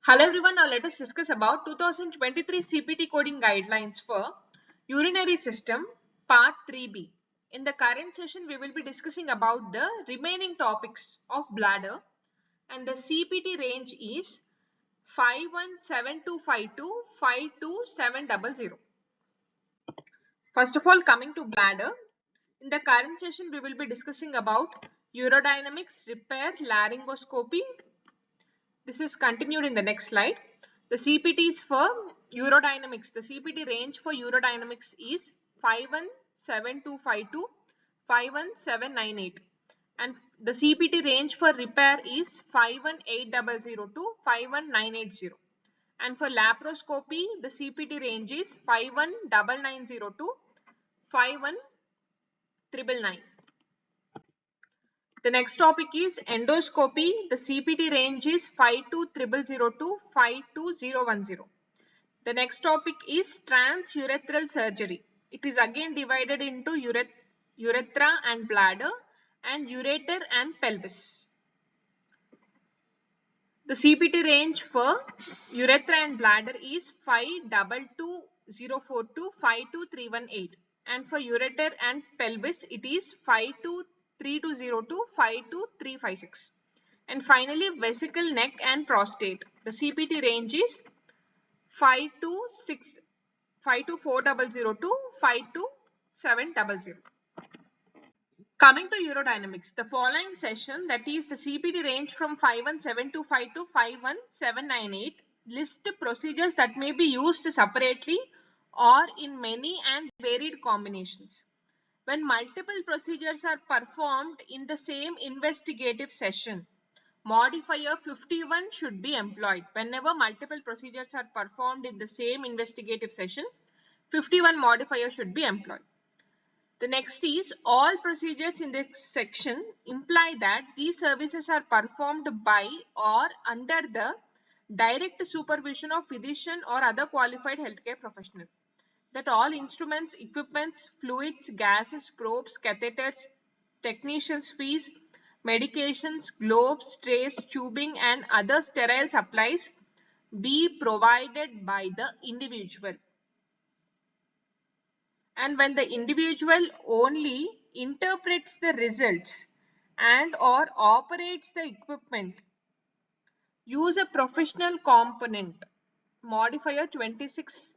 Hello everyone, now let us discuss about 2023 CPT coding guidelines for urinary system part 3B. In the current session, we will be discussing about the remaining topics of bladder, and the CPT range is 517252 52700. First of all, coming to bladder, in the current session, we will be discussing about urodynamics, repair, laryngoscopy. This is continued in the next slide. The CPTs for urodynamics. The CPT range for urodynamics is 51752 51798, and the CPT range for repair is 51800 to 51980, and for laparoscopy the CPT range is 51990 to 51999. The next topic is endoscopy. The CPT range is 52000 to 52010. The next topic is transurethral surgery. It is again divided into urethra and bladder and ureter and pelvis. The CPT range for urethra and bladder is 52204 to 52318, and for ureter and pelvis it is 52320 to 52356. And finally, vesicle, neck and prostate. The CPT range is 52400 to 52700. Coming to urodynamics, the following session, that is the CPT range from 51725 to 51798, list procedures that may be used separately or in many and varied combinations. When multiple procedures are performed in the same investigative session, modifier 51 should be employed. Whenever multiple procedures are performed in the same investigative session, 51 modifier should be employed. The next is, all procedures in this section imply that these services are performed by or under the direct supervision of physician or other qualified healthcare professional. That all instruments, equipments, fluids, gases, probes, catheters, technicians' fees, medications, gloves, trays, tubing and other sterile supplies be provided by the individual. And when the individual only interprets the results and or operates the equipment, use a professional component, modifier 26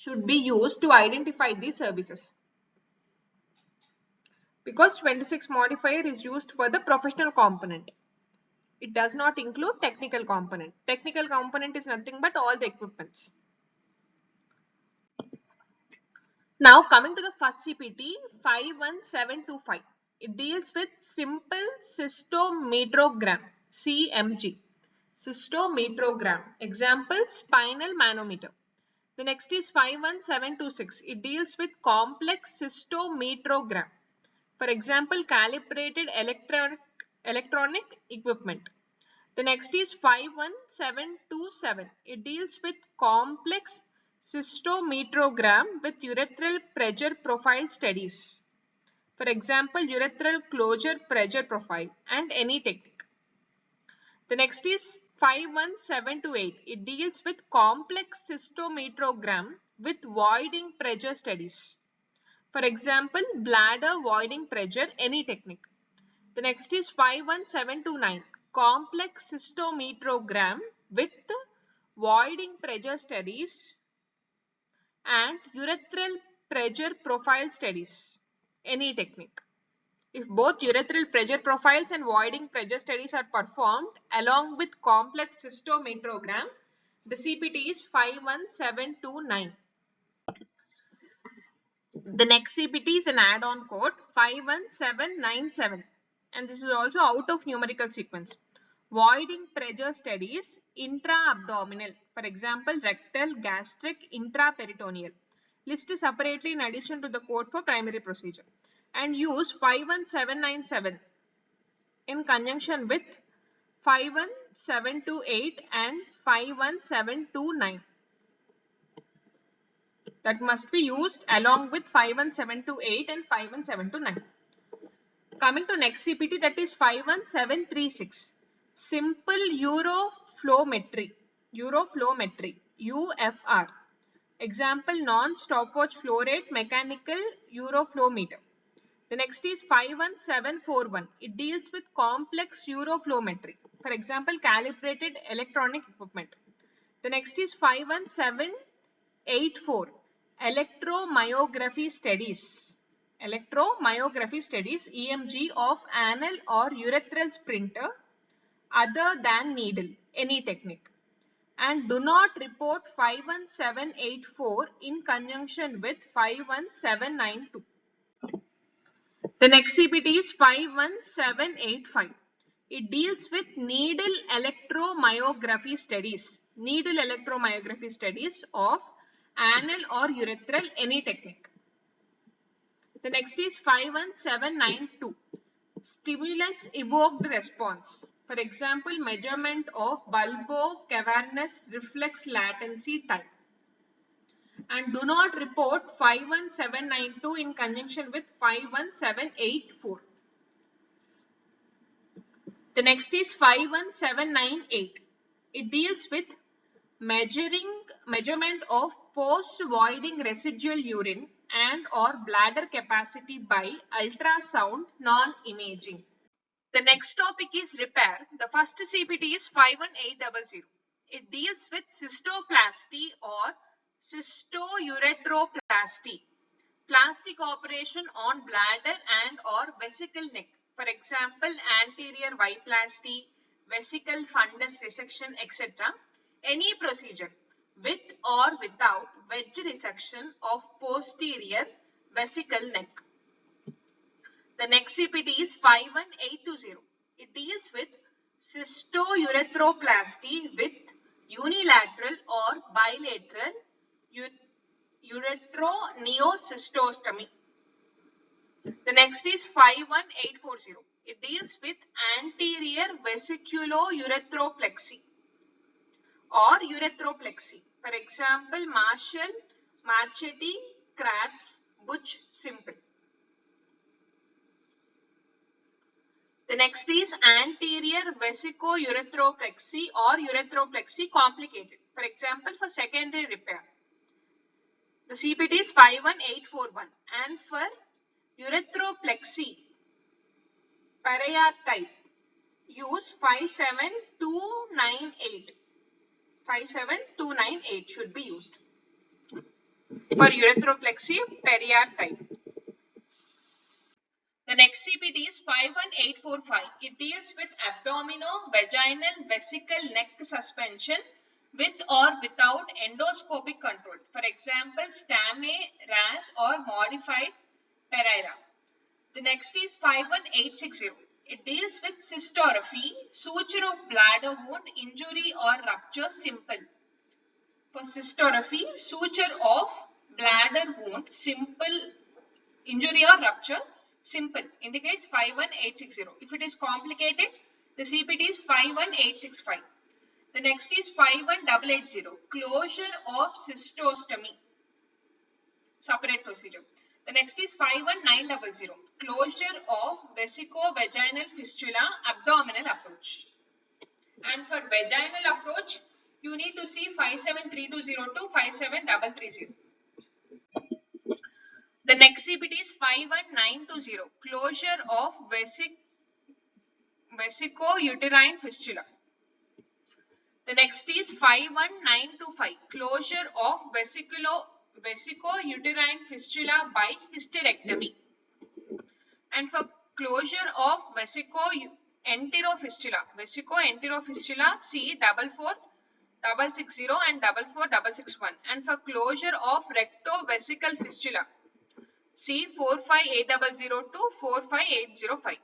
should be used to identify these services, because 26 modifier is used for the professional component. It does not include technical component. Technical component is nothing but all the equipments. Now coming to the first CPT, 51725. It deals with simple cystometrogram, CMG. Cystometrogram. Example, spinal manometer. The next is 51726. It deals with complex cystometrogram. For example, calibrated electronic equipment. The next is 51727. It deals with complex cystometrogram with urethral pressure profile studies. For example, urethral closure pressure profile and any technique. The next is 51728. It deals with complex cystometrogram with voiding pressure studies. For example, bladder voiding pressure, any technique. The next is 51729. Complex cystometrogram with voiding pressure studies and urethral pressure profile studies, any technique. If both urethral pressure profiles and voiding pressure studies are performed along with complex cystometrogram, the CPT is 51729. The next CPT is an add-on code 51797, and this is also out of numerical sequence. Voiding pressure studies intra-abdominal, for example, rectal, gastric, intraperitoneal. List separately in addition to the code for primary procedure, and use 51797 in conjunction with 51728 and 51729. That must be used along with 51728 and 51729. Coming to next CPT, that is 51736. simple uroflowmetry, UFR. Example, non-stopwatch flow rate mechanical uroflowmeter. The next is 51741. It deals with complex uroflowmetry. For example, calibrated electronic equipment. The next is 51784. Electromyography studies. Electromyography studies, EMG of anal or urethral sphincter other than needle, any technique. And do not report 51784 in conjunction with 51792. The next CPT is 51785. It deals with needle electromyography studies. Needle electromyography studies of anal or urethral, any technique. The next is 51792. Stimulus evoked response. For example, measurement of bulbo-cavernous reflex latency time. And do not report 51792 in conjunction with 51784. The next is 51798. It deals with measurement of post-voiding residual urine and or bladder capacity by ultrasound non-imaging. The next topic is repair. The first CPT is 51800. It deals with cystoplasty or cystoureteroplasty, plastic operation on bladder and or vesicle neck. For example, anterior Y-plasty, vesicle fundus resection, etc. Any procedure with or without wedge resection of posterior vesicle neck. The next CPT is 51820. It deals with cystoureteroplasty with unilateral or bilateral ureteroneocystostomy. The next is 51840. It deals with anterior vesiculoureteroplexy or ureteroplexy. For example, Marshall, Marchetti, Kratz, Butch, Simple. The next is anterior vesicoureteroplexy or ureteroplexy complicated. For example, for secondary repair. The CPT is 51841. And for ureteroplexy, Perrier type, use 57298. 57298 should be used. For ureteroplexy, Perrier type. The next CPT is 51845. It deals with abdomino-vaginal vesicle neck suspension with or without endoscopic control. For example, Stammey, RAS or modified Pereira. The next is 51860. It deals with cystoscopy, suture of bladder wound, injury or rupture, simple. For cystoscopy, suture of bladder wound, simple, injury or rupture, simple, indicates 51860. If it is complicated, the CPT is 51865. The next is 51880. Closure of cystostomy, separate procedure. The next is 51900. Closure of vesico-vaginal fistula, abdominal approach. And for vaginal approach, you need to see 573202 to 57330. The next CPT is 51920. Closure of vesico-uterine fistula. The next is 51925. Closure of vesico-uterine fistula by hysterectomy. And for closure of vesico-enterofistula, C 44660 and 44661. And for closure of rectovesical fistula, C 45800 to 45805.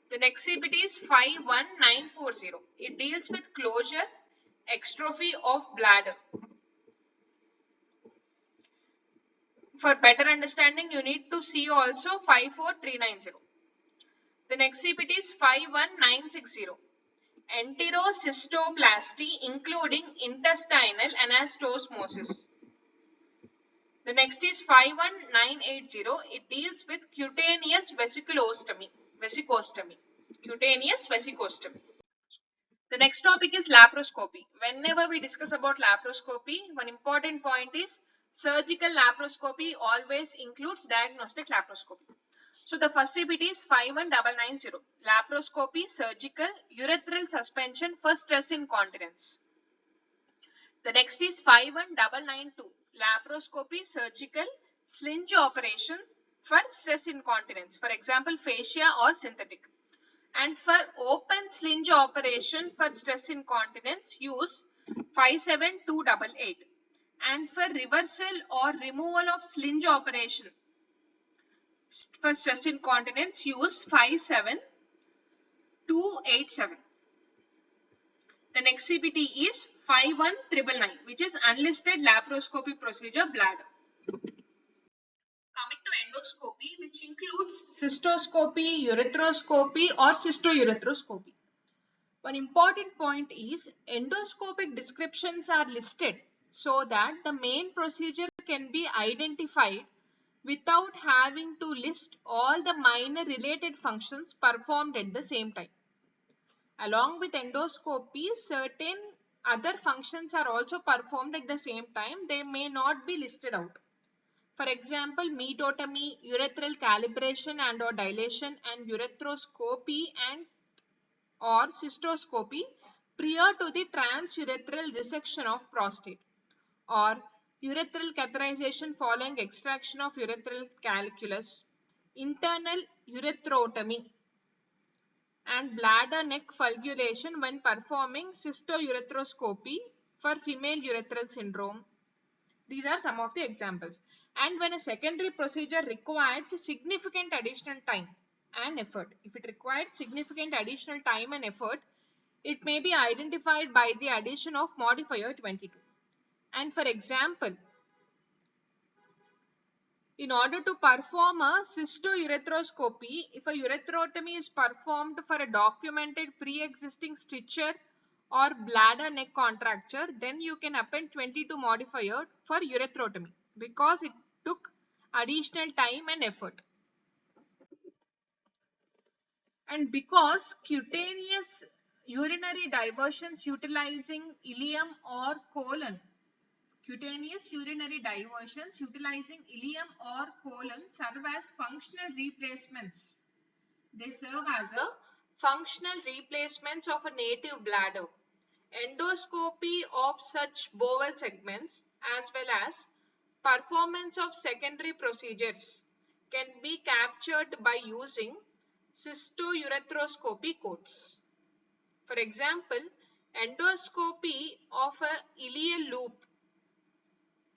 The next CPT is 51940. It deals with closure, extrophy of bladder. For better understanding, you need to see also 54390. The next CPT is 51960. Enterocystoplasty including intestinal anastomosis. The next is 51980. It deals with cutaneous vesicostomy. Cutaneous vesicostomy. The next topic is laparoscopy. Whenever we discuss about laparoscopy, one important point is surgical laparoscopy always includes diagnostic laparoscopy. So the first CPT is 51990. Laparoscopy, surgical, urethral suspension for stress incontinence. The next is 51992. Laparoscopy, surgical, slinge operation for stress incontinence. For example, fascia or synthetic. And for open slinge operation for stress incontinence, use 57288. And for reversal or removal of slinge operation for stress incontinence, use 57287. The next CPT is 51999, which is unlisted laparoscopy procedure, bladder. Coming to endoscopy, which includes cystoscopy, ureteroscopy or cystoureteroscopy. One important point is endoscopic descriptions are listed so that the main procedure can be identified without having to list all the minor related functions performed at the same time. Along with endoscopy, certain other functions are also performed at the same time. They may not be listed out. For example, metotomy, urethral calibration and or dilation, and ureteroscopy and or cystoscopy prior to the transurethral resection of prostate, or urethral catheterization following extraction of urethral calculus, internal ureterotomy, and bladder neck fulgulation when performing cystoureteroscopy for female urethral syndrome. These are some of the examples. And when a secondary procedure requires significant additional time and effort, if it requires significant additional time and effort, it may be identified by the addition of modifier 22. And for example, in order to perform a cystoureteroscopy, if a ureterotomy is performed for a documented pre-existing stricture or bladder neck contracture, then you can append 22 modifier for ureterotomy because it took additional time and effort. And because cutaneous urinary diversions utilizing ileum or colon, cutaneous urinary diversions utilizing ileum or colon serve as functional replacements. They serve as a functional replacements of a native bladder. Endoscopy of such bowel segments as well as performance of secondary procedures can be captured by using cystoureteroscopy codes. For example, endoscopy of a ileal loop.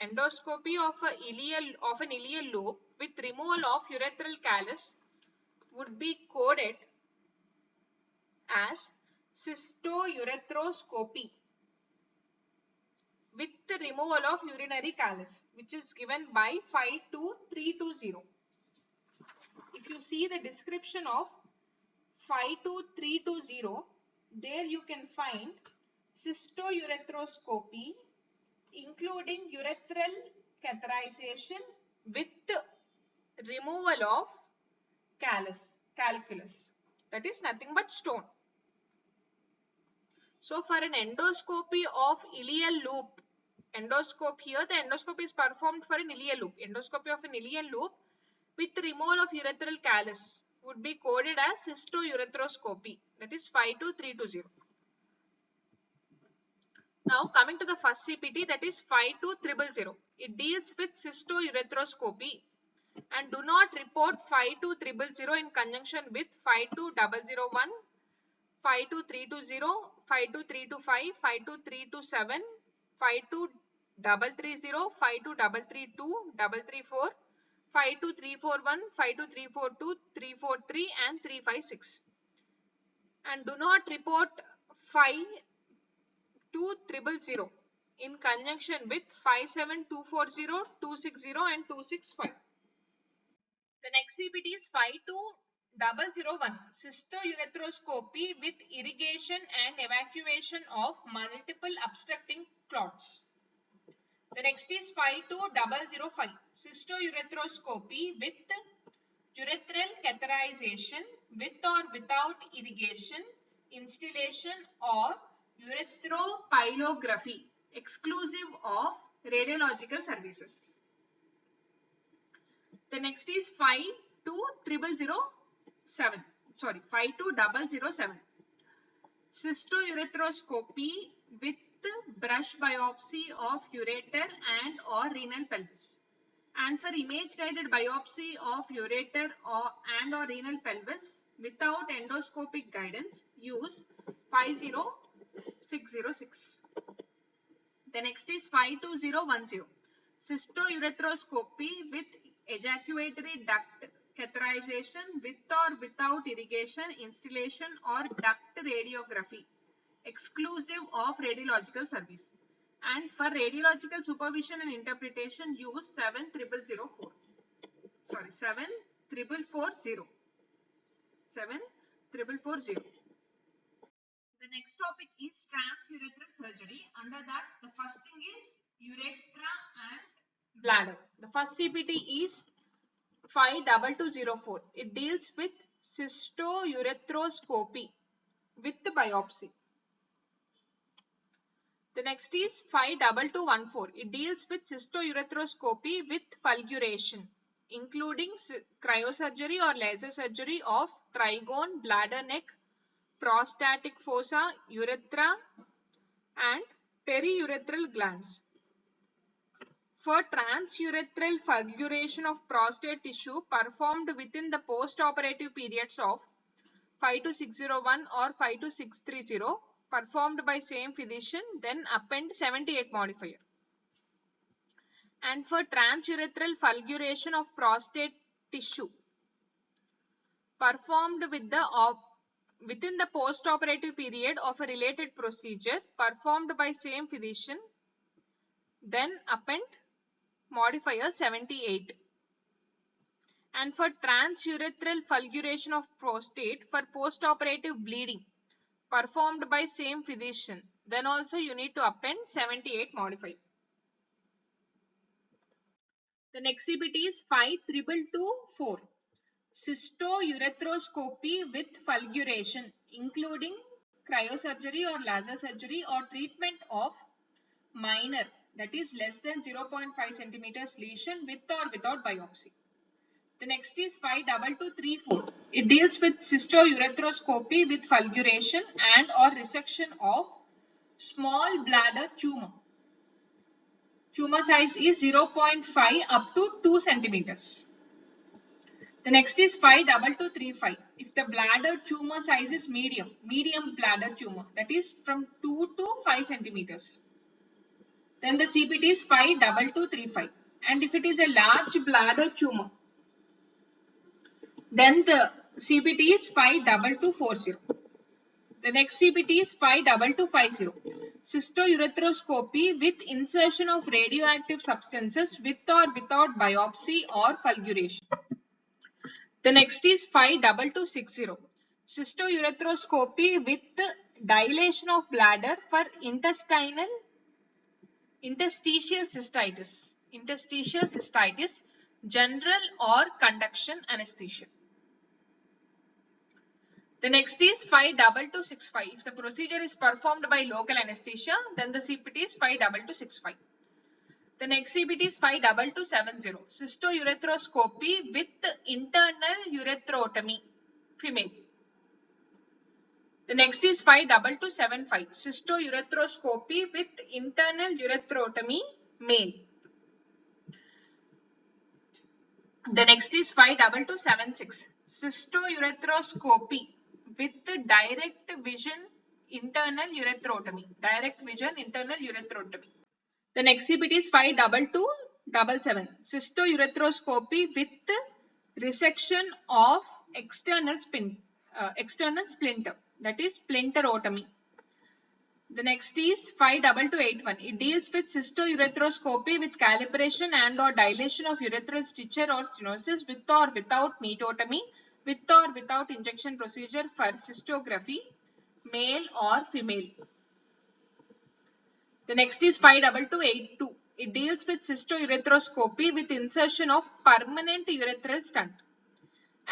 Endoscopy of an ileal loop with removal of urethral callus would be coded as cystoureteroscopy with the removal of urinary callus, which is given by 52320. If you see the description of 52320, there you can find cystoureteroscopy including urethral catheterization with removal of calculus. That is nothing but stone. So for an endoscopy of ileal loop, here the endoscopy is performed for an ileal loop. Endoscopy of an ileal loop with removal of urethral callus would be coded as cystoureteroscopy. That is 52320. Now coming to the first CPT, that is 52000. It deals with cystoureteroscopy and do not report 52000 in conjunction with 52001, 52320, 52325, 52327, 52330, 52332, 334, 52341, 52342, 343 and 356. And do not report 52000 in conjunction with 57240, 260 and 265. The next CPT is 52001, cystoureteroscopy with irrigation and evacuation of multiple obstructing clots. The next is 52005, cystoureteroscopy with urethral catheterization with or without irrigation installation or uretropylography, exclusive of radiological services. The next is 52007. Cystoureteroscopy with brush biopsy of ureter and or renal pelvis. And for image guided biopsy of ureter and or renal pelvis without endoscopic guidance, use 50606. The next is 52010. Cystoureteroscopy with ejaculatory duct catheterization with or without irrigation, installation or duct radiography, exclusive of radiological service. And for radiological supervision and interpretation, use 70004. Sorry, 74440. 74440. The next topic is transurethral surgery. Under that, the first thing is urethra and bladder. The first CPT is 52204. It deals with cystoureteroscopy with the biopsy. The next is 52214. It deals with cystoureteroscopy with fulguration, including cryosurgery or laser surgery of trigone, bladder neck, prostatic fossa, urethra and periurethral glands. For transurethral fulguration of prostate tissue performed within the post-operative periods of 52601 or 52630, performed by same physician, then append 78 modifier. And for transurethral fulguration of prostate tissue performed within the post-operative period of a related procedure performed by same physician, then append modifier 78. And for transurethral fulguration of prostate for post-operative bleeding performed by same physician, then also you need to append 78 modifier. The next CPT is 52224. Cystoureteroscopy with fulguration, including cryosurgery or laser surgery or treatment of minor, that is less than 0.5 centimeters lesion with or without biopsy. The next is 52234. It deals with cystoureteroscopy with fulguration and or resection of small bladder tumor. Tumor size is 0.5 up to 2 centimeters. The next is 52235. If the bladder tumor size is medium bladder tumor, that is from 2 to 5 centimeters, then the CPT is 52235. And if it is a large bladder tumor, then the CPT is 52240. The next CPT is 52250. Cystoureteroscopy with insertion of radioactive substances with or without biopsy or fulguration. The next is 52260. Cystoureteroscopy with dilation of bladder for interstitial cystitis, general or conduction anesthesia. The next is 52265. If the procedure is performed by local anesthesia, then the CPT is 52265. The next CPT is 52270. Cystoureteroscopy with internal ureterotomy, female. The next is 52275. Cystoureteroscopy with internal ureterotomy, male. The next is 52276. Cystoureteroscopy with direct vision internal ureterotomy. The next CPT is 52277. Cystoureteroscopy with resection of external splinter, that is splinterotomy. The next is 52281. It deals with cystoureteroscopy with calibration and or dilation of urethral stricture or stenosis with or without metotomy, with or without injection procedure for cystography, male or female. The next is 52282. It deals with cystoureteroscopy with insertion of permanent urethral stent.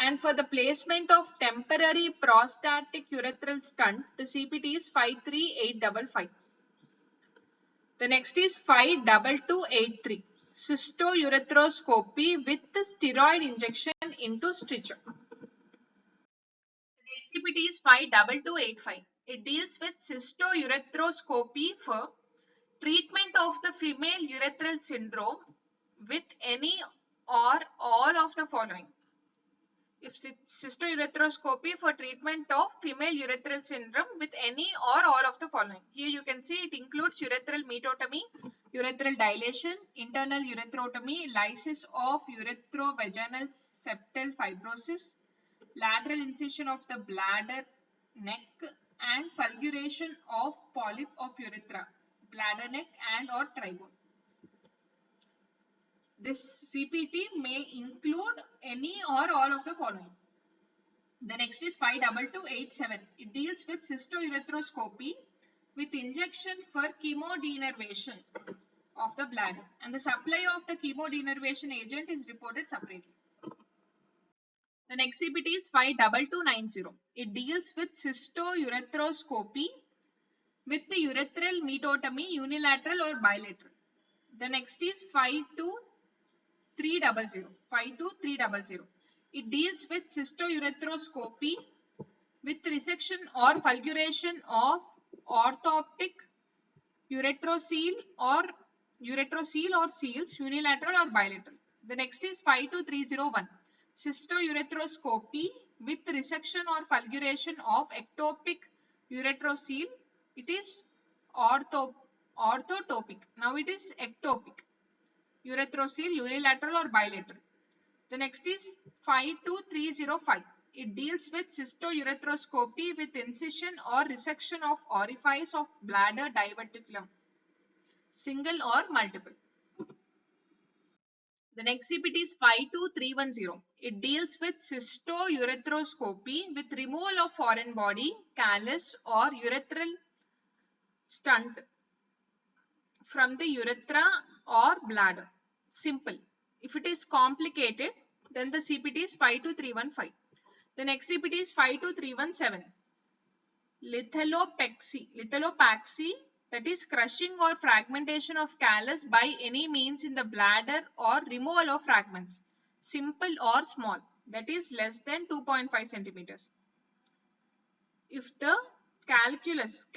And for the placement of temporary prostatic urethral stent, the CPT is 53855. The next is 52283. Cystoureteroscopy with steroid injection into stricture. The next CPT is 52285. It deals with cystoureteroscopy for treatment of the female urethral syndrome with any or all of the following. If cystoureteroscopy for treatment of female urethral syndrome with any or all of the following. Here you can see it includes urethral metotomy, urethral dilation, internal ureterotomy, lysis of ureterovaginal septal fibrosis, lateral incision of the bladder neck, and fulguration of polyp of urethra, bladder neck and or trigone. This CPT may include any or all of the following. The next is 52287. It deals with cystoureteroscopy with injection for chemodenervation of the bladder, and the supply of the chemodenervation agent is reported separately. The next CPT is 52290. It deals with cystoureteroscopy with the urethral metotomy, unilateral or bilateral. The next is 52300. 52300. It deals with cystoureteroscopy with resection or fulguration of orthoptic ureterocele or seals, unilateral or bilateral. The next is 52301. Cystoureteroscopy with resection or fulguration of ectopic ureterocele. It is orthotopic. Now it is ectopic ureterocele, unilateral or bilateral. The next is 52305. It deals with cystoureteroscopy with incision or resection of orifice of bladder diverticulum, single or multiple. The next CPT is 52310. It deals with cystoureteroscopy with removal of foreign body, callus or urethral stent from the urethra or bladder. Simple. If it is complicated, then the CPT is 52315. The next CPT is 52317. Lithopaxy, that is crushing or fragmentation of callus by any means in the bladder or removal of fragments, simple or small, that is less than 2.5 centimeters. If the calculus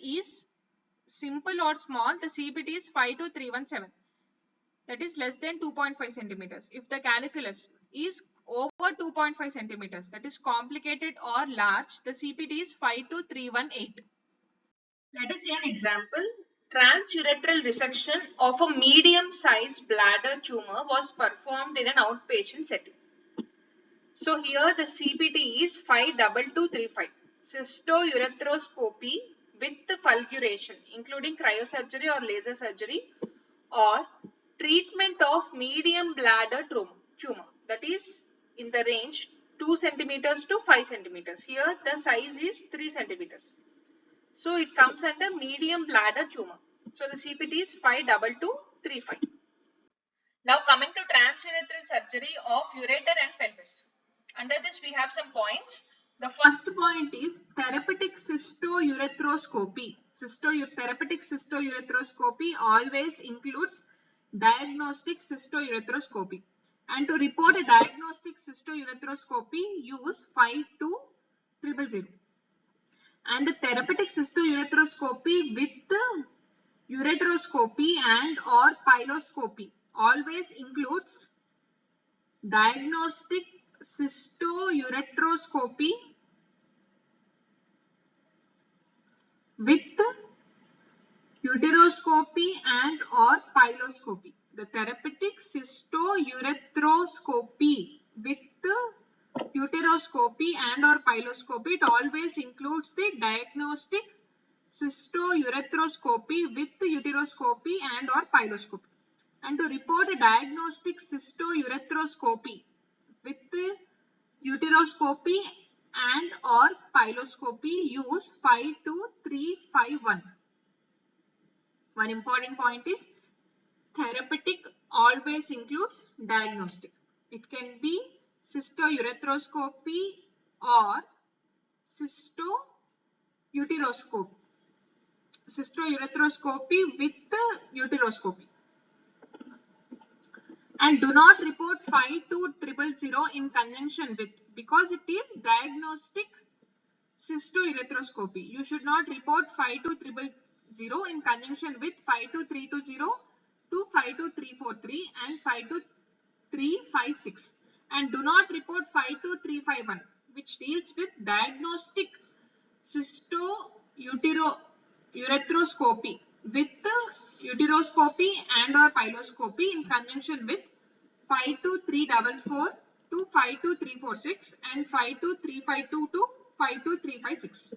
is simple or small, the CPT is 52317. That is less than 2.5 centimeters. If the calculus is over 2.5 centimeters, that is complicated or large, the CPT is 52318. Let us see an example. Transurethral resection of a medium-sized bladder tumor was performed in an outpatient setting. So here the CPT is 52235. Cystoureteroscopy with fulguration, including cryosurgery or laser surgery, or treatment of medium bladder tumor, that is in the range 2 centimeters to 5 centimeters. Here the size is 3 centimeters. So it comes under medium bladder tumor. So the CPT is 52235. Now coming to transurethral surgery of ureter and pelvis. Under this we have some points. The first point is therapeutic cystoureteroscopy. Therapeutic cystoureteroscopy always includes diagnostic cystoureteroscopy. And to report a diagnostic cystoureteroscopy, use 52300. And the therapeutic cystoureteroscopy with ureteroscopy and or piloscopy always includes diagnostic cystoureteroscopy with ureteroscopy and or piloscopy. The therapeutic cystoureteroscopy with ureteroscopy and or piloscopy, it always includes the diagnostic cystoureteroscopy with ureteroscopy and or piloscopy. And to report a diagnostic cystoureteroscopy with ureteroscopy and or piloscopy, use 52351. One important point is therapeutic always includes diagnostic. It can be cystourethroskopy or cystouteroscopy. Cystouteroscopy with uteroscopy. And do not report 52000 in conjunction with, because it is diagnostic cystouteroscopy. You should not report 52000 in conjunction with 52320 to 52343 and 52356. And do not report 52351, which deals with diagnostic cystouteroscopy with uteroscopy and or piloscopy in conjunction with 52344 to 52346 and 52352 to 52356,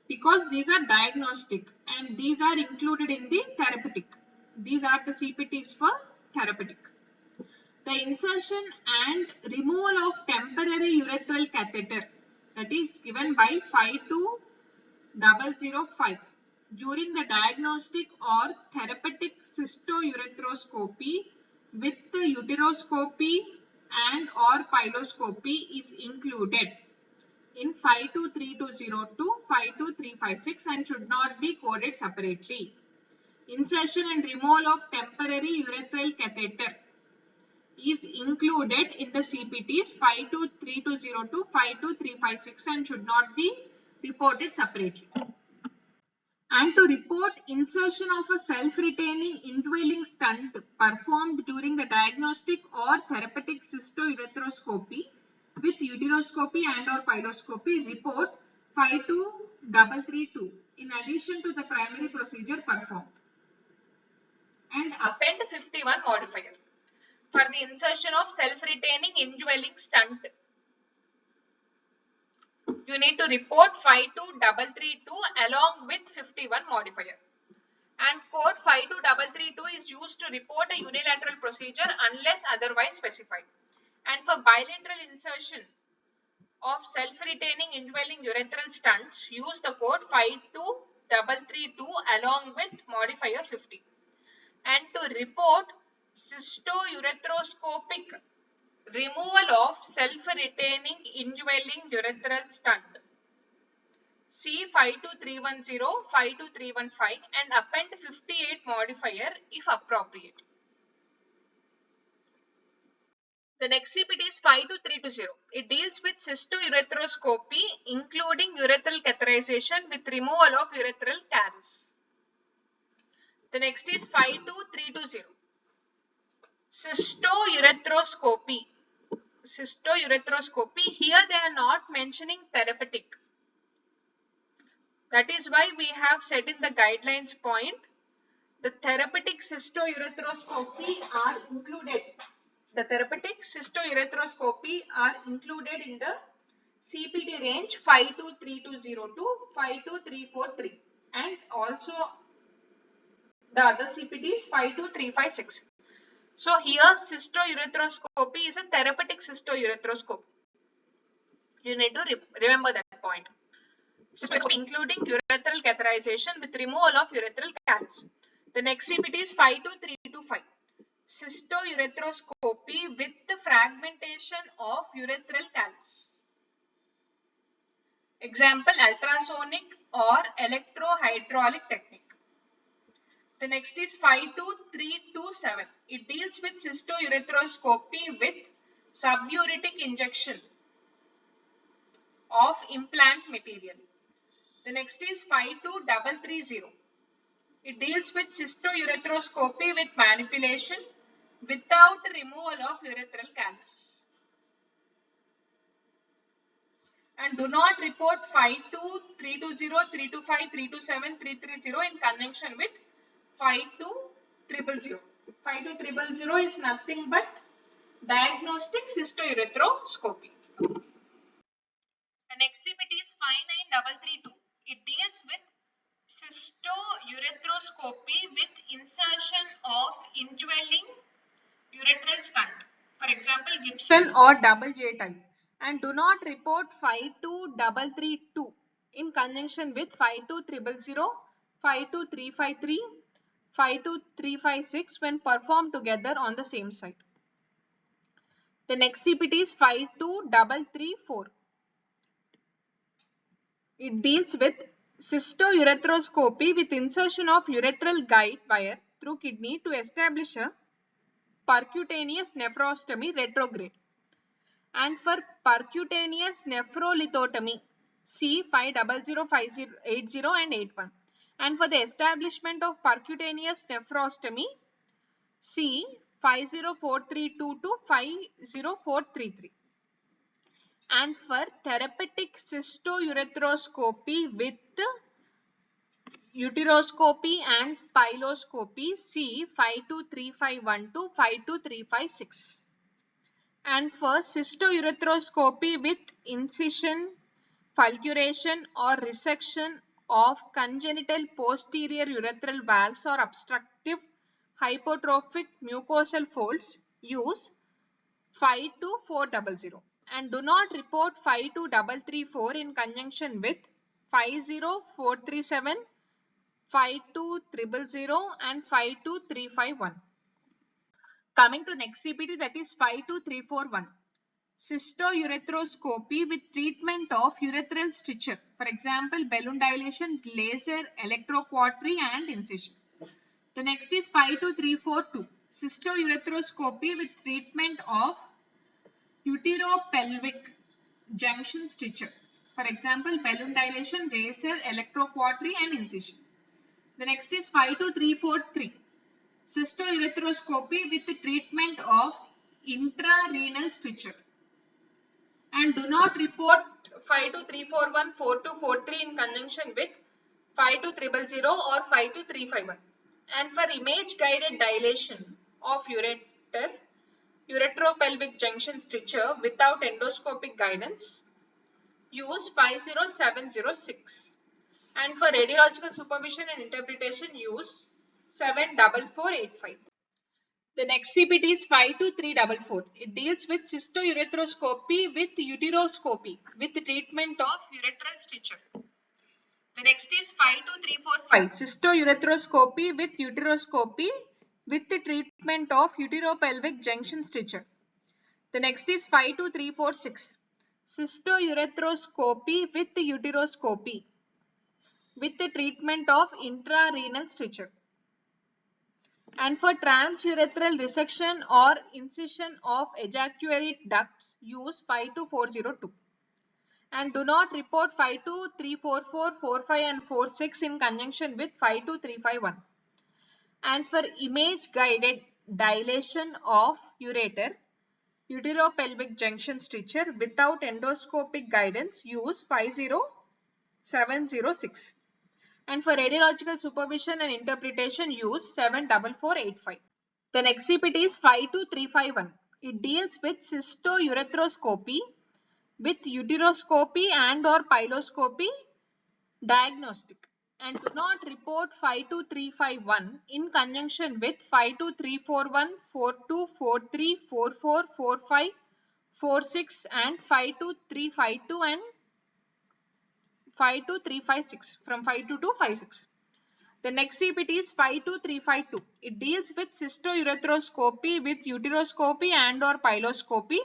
because these are diagnostic and these are included in the therapeutic. These are the CPTs for therapeutic. The insertion and removal of temporary urethral catheter, that is given by 52005 during the diagnostic or therapeutic cystouteroscopy with the uteroscopy and or piloscopy is included in 52320 to 52356 and should not be coded separately. Insertion and removal of temporary urethral catheter is included in the CPTs 52320 to 52356 and should not be reported separately. And to report insertion of a self-retaining indwelling stent performed during the diagnostic or therapeutic cystouteroscopy with uteroscopy and or piloscopy, report 52332 in addition to the primary procedure performed. And append 51 modifier for the insertion of self-retaining indwelling stent. You need to report 52332 along with 51 modifier. And code 52332 is used to report a unilateral procedure unless otherwise specified. And for bilateral insertion of self-retaining indwelling urethral stents, use the code 52332 along with modifier 50. And to report cystouteroscopic removal of self-retaining indwelling urethral stent, C 52310, 52315 and append 58 modifier if appropriate. The next CPT is 52320. It deals with cystouteroscopy including urethral catheterization with removal of urethral caries. The next is 52320. Cystouteroscopy. Cystouteroscopy. Here they are not mentioning therapeutic. That is why we have said in the guidelines point, the therapeutic cystouteroscopy are included. The therapeutic cystouteroscopy are included in the CPT range 52320 to 52343 and also the other CPT is 52356. So here cystouteroscopy is a therapeutic cystouteroscopy. You need to remember that point. Including urethral catheterization with removal of urethral caries. The next CPT is 52325. Cystouteroscopy with the fragmentation of urethral caries. Example, ultrasonic or electrohydraulic technique. The next is 52327. It deals with cystouteroscopy with suburetic injection of implant material. The next is 52330. It deals with cystouteroscopy with manipulation without removal of urethral caries. And do not report 52320, 325, 327, 330 in conjunction with 52300. 52300 is nothing but diagnostic cystouteroscopy. The next CPT is 59332. It deals with cystouteroscopy with insertion of indwelling urethral stent. For example, Gibson or double J type. And do not report 52332 in conjunction with 52300, 52353, 52356 when performed together on the same site. The next CPT is 52334. It deals with cystoureteroscopy with insertion of ureteral guide wire through kidney to establish a percutaneous nephrostomy retrograde. And for percutaneous nephrolithotomy, C 5005080 and 81. And for the establishment of percutaneous nephrostomy, C 504322 to 50433. And for therapeutic cystoureteroscopy with uteroscopy and piloscopy, C 52351 to 52356. And for cystoureteroscopy with incision, fulguration or resection of congenital posterior ureteral valves or obstructive hypertrophic mucosal folds, use 52400 and do not report 52334 in conjunction with 50437, 52000 and 52351. Coming to next CPT, that is 52341. Cystoureteroscopy with treatment of ureteral stricture. For example, balloon dilation, laser, electrocautery and incision. The next is 52342. Cystoureteroscopy with treatment of uteropelvic junction stricture. For example, balloon dilation, laser, electrocautery and incision. The next is 52343. Cystoureteroscopy with the treatment of intrarenal stricture. And do not report 52341, 4243 in conjunction with 52300 or 52351. And for image guided dilation of ureter, ureteropelvic junction stricture without endoscopic guidance, use 50706. And for radiological supervision and interpretation, use 74485. The next CPT is 52344. It deals with cystoureteroscopy with uteroscopy with the treatment of ureteral stricture. The next is 52345. Cystoureteroscopy with uteroscopy with the treatment of uteropelvic junction stricture. The next is 52346. Cystoureteroscopy with the uteroscopy with the treatment of intrarenal stricture. And for transurethral resection or incision of ejaculatory ducts, use 52402. And do not report 52344, 45 and 46 in conjunction with 52351. And for image guided dilation of ureter, uteropelvic junction stricture without endoscopic guidance, use 50706. And for radiological supervision and interpretation, use 74485. The next CPT is 52351. It deals with cystoureteroscopy with uteroscopy and or piloscopy diagnostic. And do not report 52351 in conjunction with 52341, 4243, 4445, 46 and 52352 and 52356 from 52256. The next CPT is 52352. It deals with cystoureteroscopy with uteroscopy and or piloscopy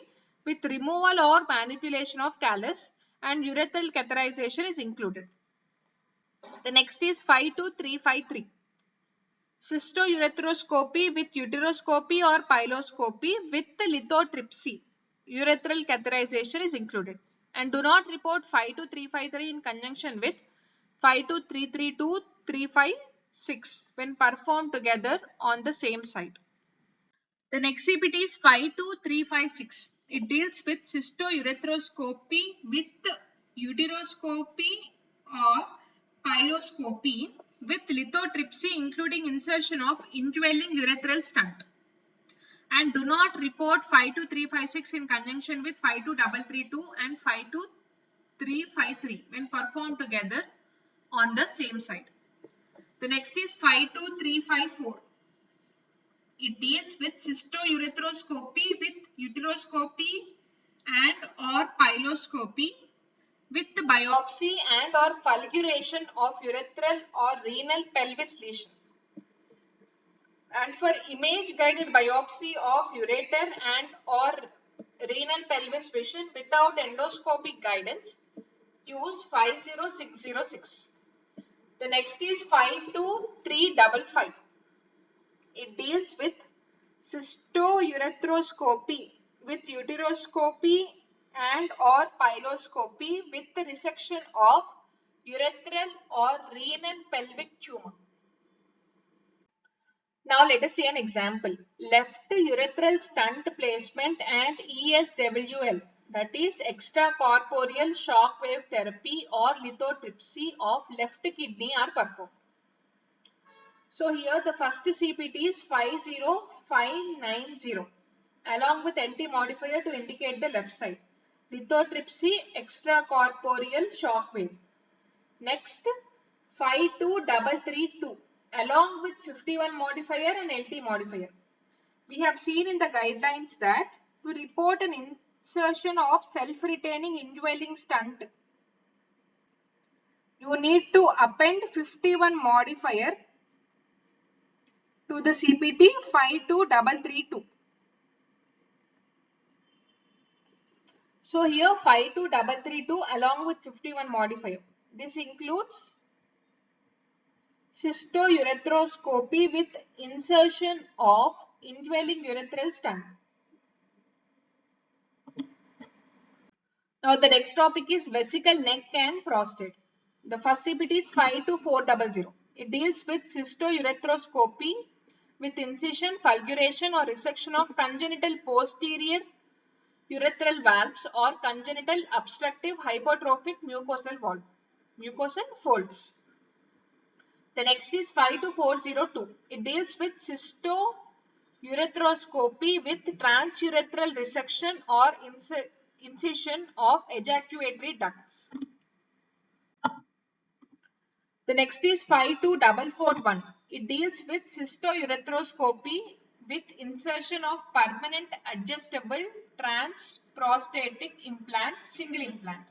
with removal or manipulation of callus and ureteral catheterization is included. The next is 52353. Cystoureteroscopy with uteroscopy or piloscopy with lithotripsy. Ureteral catheterization is included. And do not report 52353 in conjunction with 52332, 356 when performed together on the same site. The next CPT is 52356. It deals with cystoureteroscopy with uteroscopy or piloscopy with lithotripsy including insertion of indwelling ureteral stent. And do not report 52356 in conjunction with 52332 and 52353 when performed together on the same site. The next is 52354. It deals with cystoureteroscopy with uteroscopy and or piloscopy with the biopsy and or fulguration of urethral or renal pelvis lesion. And for image guided biopsy of ureter and or renal pelvis vision without endoscopic guidance, use 50606. The next is 52355. It deals with cystoureteroscopy with ureteroscopy and or piloscopy with the resection of urethral or renal pelvic tumor. Now let us see an example. Left urethral stent placement and ESWL, that is extracorporeal shock wave therapy or lithotripsy of left kidney are performed. So here the first CPT is 50590 along with LT modifier to indicate the left side. Lithotripsy extracorporeal shock wave. Next 52332 along with 51 modifier and LT modifier. We have seen in the guidelines that to report an insertion of self-retaining indwelling stent, you need to append 51 modifier to the CPT 52332. So here 52332 along with 51 modifier. This includes cystoureteroscopy with insertion of indwelling urethral stent. Now the next topic is vesical neck and prostate. The first CPT is 52400. It deals with cystoureteroscopy with incision, fulguration or resection of congenital posterior urethral valves or congenital obstructive hypertrophic mucosal folds. The next is 52402. It deals with cystoureteroscopy with transurethral resection or incision of ejaculatory ducts. The next is 52441. It deals with cystoureteroscopy with insertion of permanent adjustable transprostatic implant, single implant.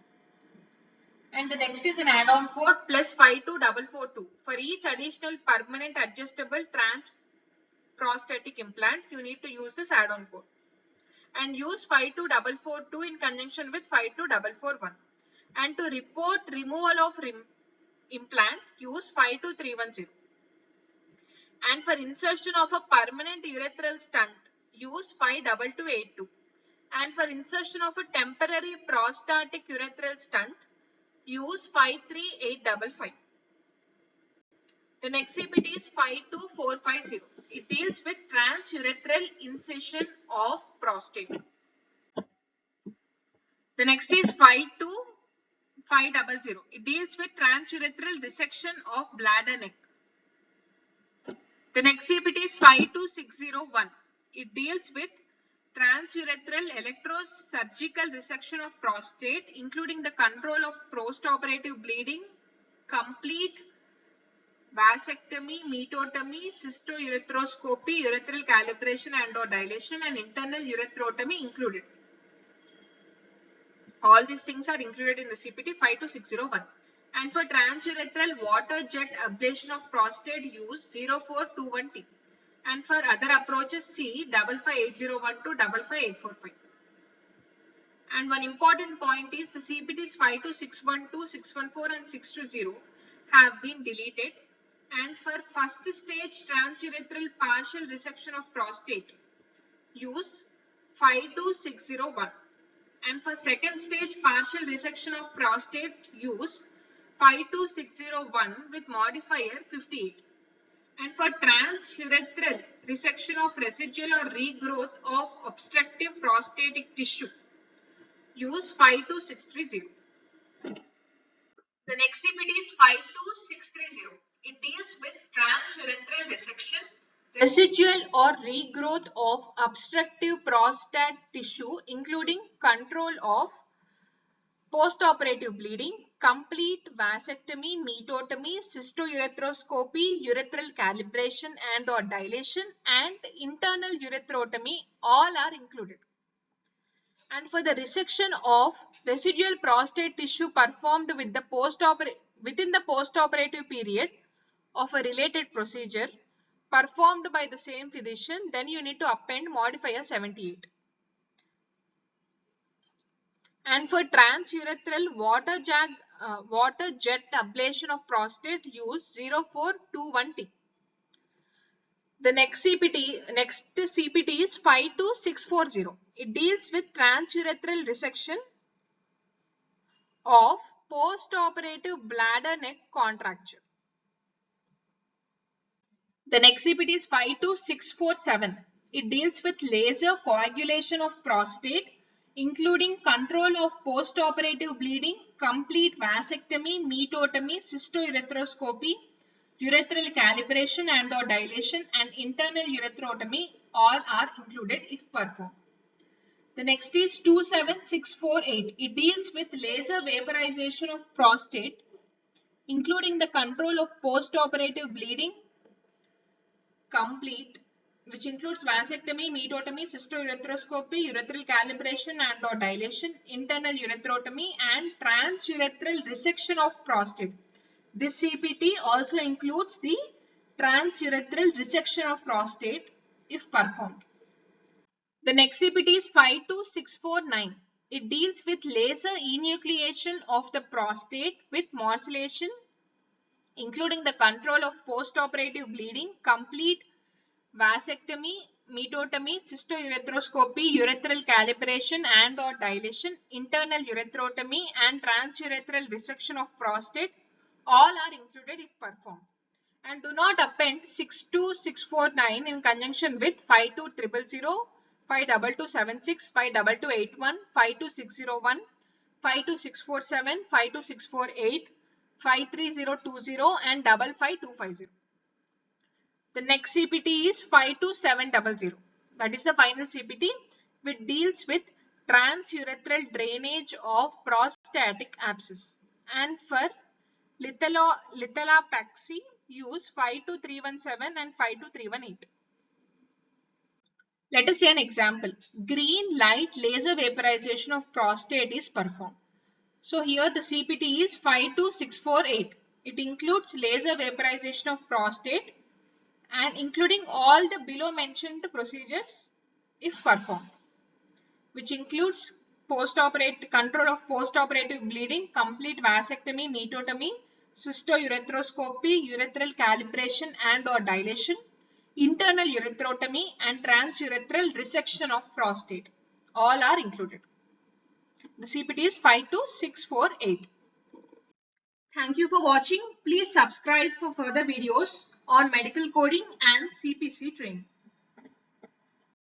And the next is an add-on code plus 52442. For each additional permanent adjustable transprostatic implant, you need to use this add-on code. And use 52442 in conjunction with 52441. And to report removal of implant, use 52310. And for insertion of a permanent urethral stent, use 52282. And for insertion of a temporary prostatic urethral stent, use 53855. The next CPT is 52450. It deals with transurethral incision of prostate. The next is 52500. It deals with transurethral resection of bladder neck. The next CPT is 52601. It deals with transurethral electrosurgical resection of prostate, including the control of postoperative bleeding, complete vasectomy, metotomy, cystoureteroscopy, urethral calibration and or dilation, and internal ureterotomy included. All these things are included in the CPT 52601. And for transurethral water jet ablation of prostate, use 0421T. And for other approaches, see 55801 to 55845. And one important point is the CPTs 52612, 614 and 620 have been deleted. And for first stage transurethral partial resection of prostate, use 52601. And for second stage partial resection of prostate, use 52601 with modifier 58. And for transurethral resection of residual or regrowth of obstructive prostatic tissue, use 52630. The next CPT is 52630. It deals with transurethral resection, residual or regrowth of obstructive prostate tissue, including control of postoperative bleeding, complete vasectomy, metotomy, cystoureteroscopy, urethral calibration and or dilation, and internal ureterotomy, all are included. And for the resection of residual prostate tissue performed with the within the postoperative period of a related procedure performed by the same physician, then you need to append modifier 78. And for transurethral water jet ablation of prostate, use 0421T. The next CPT is 52640. It deals with transurethral resection of postoperative bladder neck contracture. The next CPT is 52647. It deals with laser coagulation of prostate, including control of postoperative bleeding, complete vasectomy, metotomy, cystoscopy, ureteral calibration and or dilation, and internal ureterotomy. All are included if performed. The next is 27648. It deals with laser vaporization of prostate, including the control of postoperative bleeding, complete, which includes vasectomy, metotomy, cystoscopy, ureteral calibration and or dilation, internal ureterotomy, and transurethral resection of prostate. This CPT also includes the transurethral resection of prostate if performed. The next CPT is 52649. It deals with laser enucleation of the prostate with morcellation, including the control of postoperative bleeding, complete vasectomy, metotomy, cystoscopy, ureteral calibration and or dilation, internal ureterotomy, and transurethral resection of prostate. All are included if performed. And do not append 62649 in conjunction with 52000, 52276, 52281, 52601, 52647, 52648, 53020 and 55250. The next CPT is 52700. That is the final CPT, which deals with transurethral drainage of prostatic abscess. And for lithotripsy, use 52317 and 52318. Let us see an example. Green light laser vaporization of prostate is performed. So here the CPT is 52648. It includes laser vaporization of prostate and including all the below mentioned procedures if performed, which includes control of postoperative bleeding, complete vasectomy, metotomy, cystoscopy, ureteral calibration and or dilation, internal ureterotomy, and transurethral resection of prostate. All are included. The CPT is 52648. Thank you for watching. Please subscribe for further videos on medical coding and CPC training.